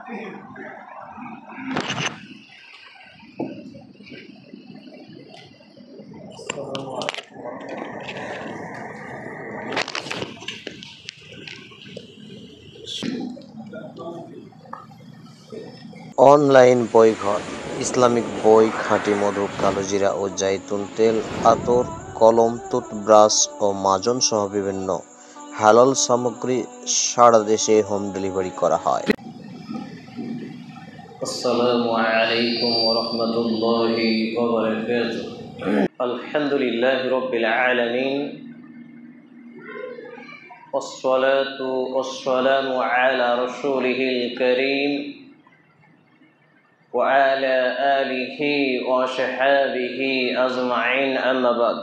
Online বইঘর, Islamic বই, খাঁটি মধু, কালোজিরা ও জাইতুন তেল, আতর, কলম, টুথব্রাশ ও মাজন সহ বিভিন্ন হালাল সামগ্রী সারা দেশে হোম ডেলিভারি করা হয়। আসসালামু আলাইকুম ওয়া রাহমাতুল্লাহি ওয়া বারাকাতুহু। আলহামদুলিল্লাহি রাব্বিল আলামিন, ওয়াসসালাতু ওয়াসসালামু আলা রাসূলিহিল কারীম ওয়া আলা আলিহি ওয়া আসহাবিহি আজমাইন, আম্মা বা'দ।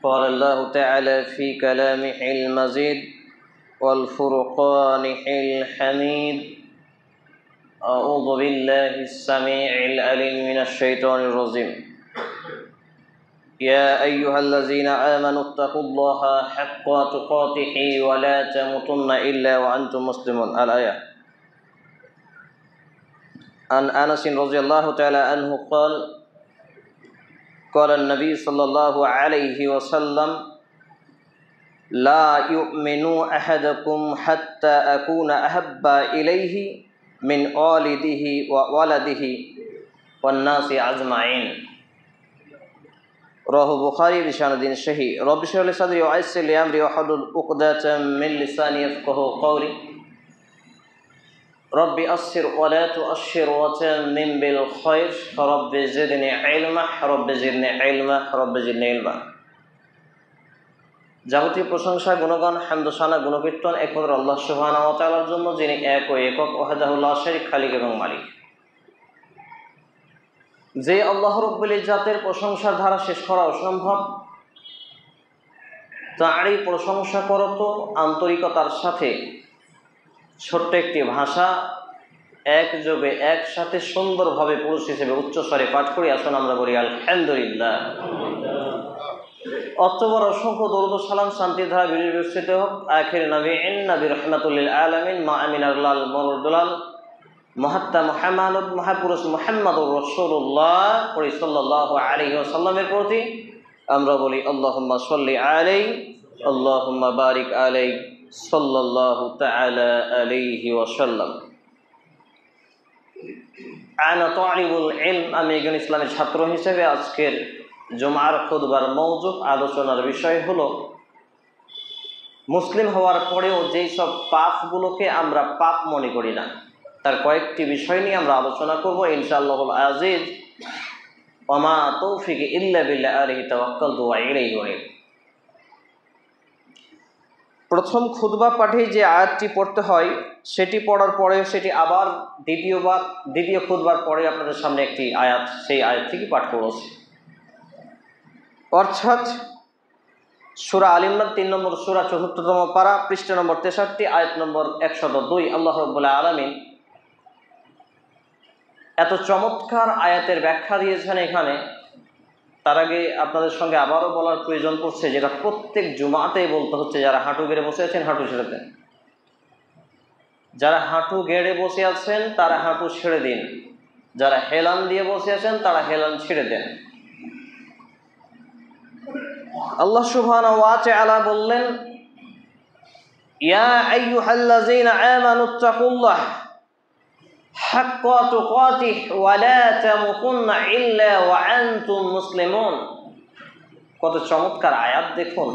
قال الله تعالى في كلامه المجيد والفرقان الحميد: أعوذ بالله السميع العليم من الشيطان الرجيم. يا أيها الذين آمنوا اتقوا الله حق تقاته ولا تموتن إلا وأنتم مسلمون. الآية. عن أنس رضي الله تعالى عنه قال: قال النبي صلى الله عليه وسلم: لا يؤمن أحدكم حتى أكون أحب إليه من والده وولده والناس أجمعين. رواه البخاري بسند صحيح. رب اشرح لي صدري ويسر لي أمري واحلل عقدة من لساني يفقهوا قولي. رب أسر ولا تؤشر وتمم بالخير. رب زدني علما رب زدني علما رب زدني علما. যাবতীয় প্রশংসা, গুণগান, হামদসানা, গুণকীর্তন একমাত্র আল্লাহ সুবহানাহু ওয়া তাআলার জন্য, যিনি এক ও একক, ওয়াহদাহু লা শারীকা খালিক এবং মালিক। যে আল্লাহ রাব্বুল ইজ্জাতের প্রশংসার ধারা শেষ করা অসম্ভব, তাঁরই প্রশংসা করত আন্তরিকতার সাথে ছোট্ট একটি ভাষা একযোগে একসাথে সুন্দরভাবে পুরুষ হিসেবে উচ্চস্বরে পাঠ করি। আসুন আমরা বলি আলহামদুলিল্লাহ। অতঃপর অসংখ্য দরুদ ও সালাম শান্তির ধারা বিস্তৃত হোক আখির নবীন নবী রাহমাতুল লিল আলামিন মা আমিনাল মুরদুলাল মুহাত্তা মুহাম্মাদুর মহাপুরুষ মুহাম্মাদুর রাসূলুল্লাহ সাল্লাল্লাহু আলাইহি ওয়াসাল্লামের প্রতি আমরা বলি আল্লাহুম্মা সাল্লি আলাইহি আল্লাহুম্মা বারিক আলাইহি সাল্লাল্লাহু তাআলা আলাইহি ওয়াসাল্লাম। আনা তালিবুল ইলম, আমি একজন ইসলামের ছাত্র হিসেবে আজকের জুমার খুতবার মওজু আলোচনার বিষয় হলো মুসলিম হওয়ার পরেও যেই সব পাপগুলোকে আমরা পাপ মনে করি না, তার কয়েকটি বিষয় নিয়ে আমরা আলোচনা করব ইনশাআল্লাহুল আজিজ। ওয়া মা তৌফিকি ইল্লা বিল্লাহ, আলাইহি তাওয়াক্কালতু ওয়া ইলাইহি উনীব। প্রথম খুতবা পাঠে যে আয়াতটি পড়তে হয় সেটি পড়ার পরে সেটি আবার দ্বিতীয় খুতবার পরে আপনাদের সামনে একটি আয়াত, সেই আয়াত থেকে পাঠ করেছি। অর্থাৎ সূরা আল ইমরান 3 নম্বর সূরা ৪৪তম পারা, পৃষ্ঠা নম্বর ৬৩, আয়াত নম্বর ১০২। আল্লাহ রাব্বুল আলামিন এত চমৎকার আয়াতের ব্যাখ্যা দিয়েছেন এখানে। তার আগে আপনাদের সঙ্গে আবারও বলার প্রয়োজন পড়ছে, যেটা প্রত্যেক জুমাতেই বলতে হচ্ছে, যারা হাঁটু গেড়ে বসে আছেন হাঁটু ছেড়ে দেন। যারা হাঁটু গেড়ে বসে আছেন তারা হাঁটু ছেড়ে দিন। যারা হেলান দিয়ে বসে আছেন তারা হেলান ছেড়ে দেন। আল্লাহ সুবহানাহু ওয়া তাআলা বললেন, ইয়া আইয়ুহাল্লাযীনা আমানুত্তাকুল্লাহ হাক্কা তুকাতিহি ওয়া লা তামুতুন্না ইল্লা ওয়া আনতুম মুসলিমুন। কত চমৎকার আয়াত দেখুন।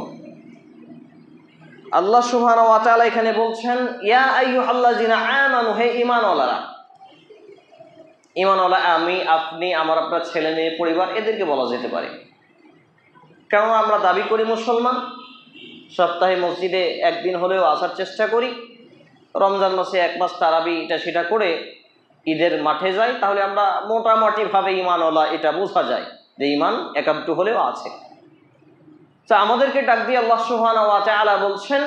আল্লাহ সুবহানাহু ওয়া তাআলা এখানে বলছেন, ইয়া আইয়ুহাল্লাযীনা আমানু, হে ঈমানওয়ালারা। ঈমানওয়ালা আমি, আপনি, আমার, আপনার ছেলে মেয়ে, পরিবার, এদেরকে বলা যেতে পারে। কারণ আমরা দাবি করি মুসলমান, সপ্তাহে মসজিদে একদিন হলেও আসার চেষ্টা করি, রমজান মাসে 1 মাস তারাবি এটা সেটা করে ঈদের মাঠে যাই, তাহলে আমরা মোটামুটিভাবে ঈমানওয়ালা এটা বোঝা যায় যে ঈমান একান্ত হলেও আছে। তা আমাদেরকে ডাক দিয়ে আল্লাহ সুবহানাহু ওয়া তাআলা বলছেন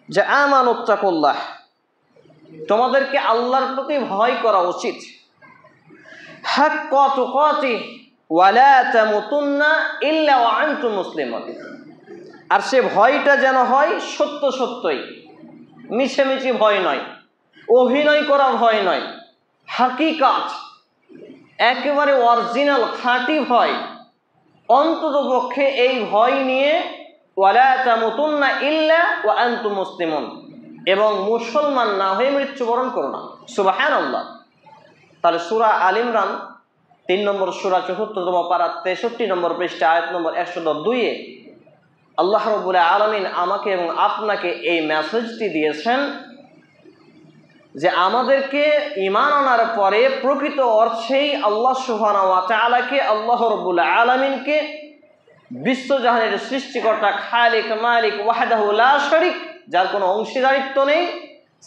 যে আমানুত্তাকুল্লাহ, তোমাদেরকে আল্লাহর প্রতি ভয় করা উচিত। হাক্কা তুকাতিহি ওয়া লা তামুতুন্না ইল্লা ওয়া আনতুম মুসলিমুন। আর সে ভয়টা যেন হয় সত্য সত্যই, মিছেমিছি ভয় নয়, অভিনয় করা ভয় নয়, হাকিকাত একেবারে অরিজিনাল খাঁটি ভয়। অন্তত পক্ষে এই ভয় নিয়ে ওয়ালা তামুতুন্না ইল্লা ওয়া আনতুম মুসলিমুন, এবং মুসলমান না হয়ে মৃত্যুবরণ করো না। সুবহানাল্লাহ। তাহলে সূরা আল ইমরান 3 নম্বর সূরা 74তম পারা 63 নম্বর পৃষ্ঠা আয়াত নম্বর 102-এ আল্লাহ রাব্বুল আলামিন আমাকে এবং আপনাকে এই মেসেজটি দিয়েছেন যে আমাদেরকে ঈমান আনার পরে প্রকৃত অর্থেই আল্লাহ সুবহানাহু ওয়া তাআলাকে, আল্লাহ রাব্বুল আলামিনকে, বিশ্বজাহানের সৃষ্টিকর্তা, খালিক, মালিক, ওয়াহদাহু লা শারীক, যার কোনো অংশীদারিত্ব নেই,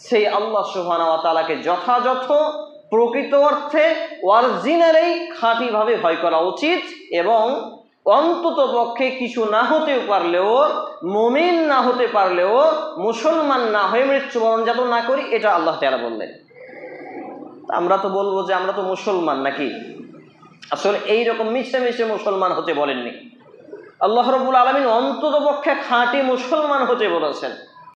সেই আল্লাহ সুবহানাহু ওয়া তাআলাকে যথাযথ প্রকৃত অর্থে অরিজিনালি খাঁটিভাবে ভয় করা উচিত। এবং অন্তত পক্ষে কিছু না হতে পারলেও, মুমিন না হতে পারলেও, মুসলমান না হয়ে মৃত্যুবরণ যাতে না করি, এটা আল্লাহ তাআলা বললেন। আমরা তো বলবো যে আমরা তো মুসলমান নাকি? আসলে এইরকম মিশে মিশে মুসলমান হতে বলেননি। আল্লাহ রাব্বুল আলামিন অন্তত পক্ষে খাঁটি মুসলমান হতে বলেছেন।